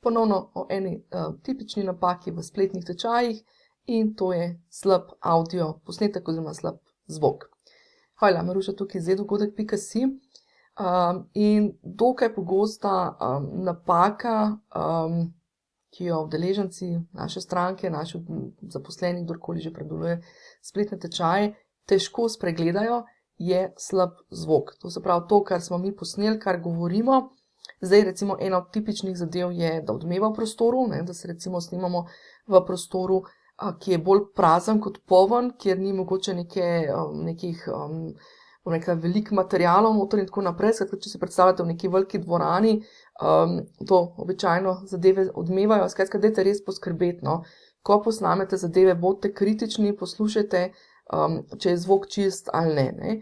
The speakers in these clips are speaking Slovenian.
ponovno o eni tipični napaki v spletnih tečajih in to je slab audio posnetek oziroma slab zvok. Hvala, Maruša tukaj z edogodek.si in dokaj pogosta napaka, ki jo udeleženci naše stranke, naši zaposleni, kdorkoli že predeluje spletne tečaje, težko spregledajo, je slab zvok. To se pravi to, kar smo mi posneli, kar govorimo. Zdaj recimo ena od tipičnih zadev je, da odmeva v prostoru, ne, da se recimo snimamo v prostoru, ki je bolj prazen kot poln, kjer ni mogoče nekih bom rekla, veliko materialov noter in tako naprej. Skratka, če si predstavljate v neki veliki dvorani, to običajno zadeve odmevajo. Skratka, dajte res poskrbeti, no. Ko posnamete zadeve, bodite kritični, poslušajte, če je zvok čist ali ne.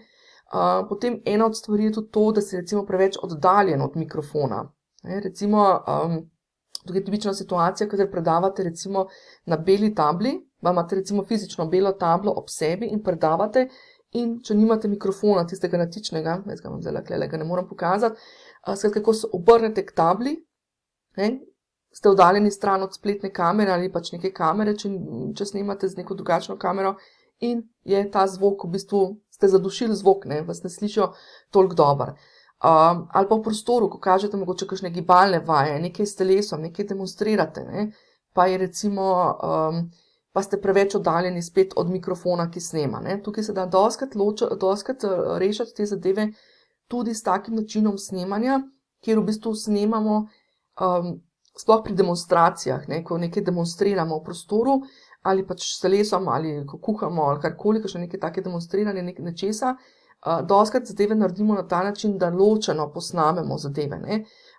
Potem ena od stvari je tudi to, da si recimo preveč oddaljen od mikrofona. Recimo, tukaj je tipična situacija, kadar predavate recimo na beli tabli, imate recimo fizično belo tablo ob sebi in predavate, in če nimate mikrofona, tistega natičnega, jaz ga imam zdaj tukaj, ga ne morem pokazati, skratka, ko se obrnete k tabli, ste oddaljeni stran od spletne kamere ali pač neke kamere, če snemate z neko drugačno kamero, in je ta zvok, v bistvu ste zadušili zvok, vas ne slišijo toliko dobro. Ali pa v prostoru, ko kažete mogoče kakšne gibalne vaje, nekaj s telesom, nekaj demonstrirate, pa je recimo, pa ste preveč oddaljeni spet od mikrofona, ki snema. Tukaj se da dostikrat rešiti te zadeve tudi s takim načinom snemanja, kjer v bistvu snemamo sploh pri demonstracijah, ko nekaj demonstriramo v prostoru, ali pač s telesom, ali ko kuhamo, ali karkoli, kakšne neke take demonstriranje nečesa, dostikrat zadeve naredimo na ta način, da ločeno posnamemo zadeve,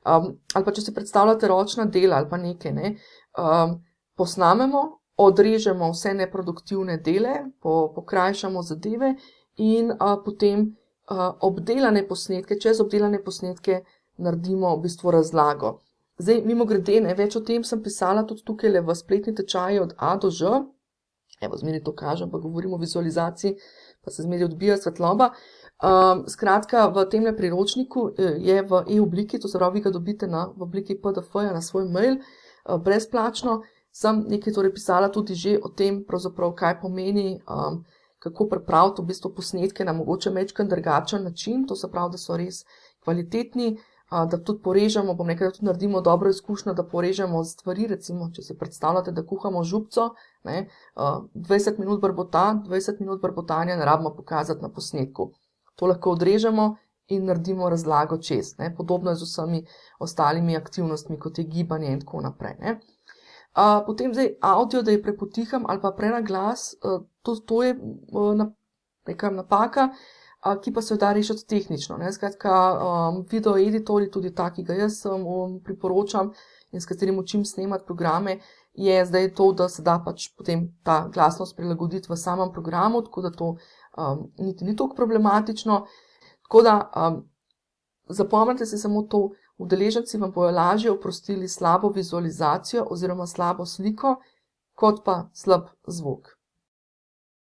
ali pa če si predstavljate ročna dela ali pa nekaj, posnamemo, odrežemo vse neproduktivne dele, pokrajšamo zadeve in potem obdelane posnetke, čez obdelane posnetke naredimo v bistvu razlago. Zdaj, mimogrede, več o tem sem pisala tudi tukaj v spletni tečaji od A do Ž. Evo, zmeraj to kažem, pa govorim o vizualizaciji, pa se zmeraj odbija svetloba. Skratka, v temle priročniku je v e-obliki, to se pravi, vi ga dobite v obliki PDF-ja na svoj mail, brezplačno. Sem nekaj torej pisala tudi že o tem, pravzaprav, kaj pomeni, kako pripraviti v bistvu posnetke na mogoče majčkeno drugačen način, to se pravi, da so res kvalitetni, da tudi porežemo, bom rekla, da tudi naredimo dobro izkušnjo, da porežemo stvari, recimo, če si predstavljate, da kuhamo župco, 20 minut brbotanja ne rabimo pokazati na posnetku. To lahko odrežemo in naredimo razlago čez. Podobno je z vsemi ostalimi aktivnostmi, kot je gibanje in tako naprej. Potem zdaj audio, da je prepotiham ali pa prenaglas, to je neka napaka, ki pa se jo da rešiti tehnično. Skratka, video editorji, tudi ta, ki ga jaz priporočam in s katerim učim snemati programe, je zdaj to, da se da pač potem ta glasnost prilagoditi v samem programu, tako da to niti ni toliko problematično. Tako da zapomnite si samo to, udeleženci vam bojo lažje oprostili slabo vizualizacijo oziroma slabo sliko, kot pa slab zvok.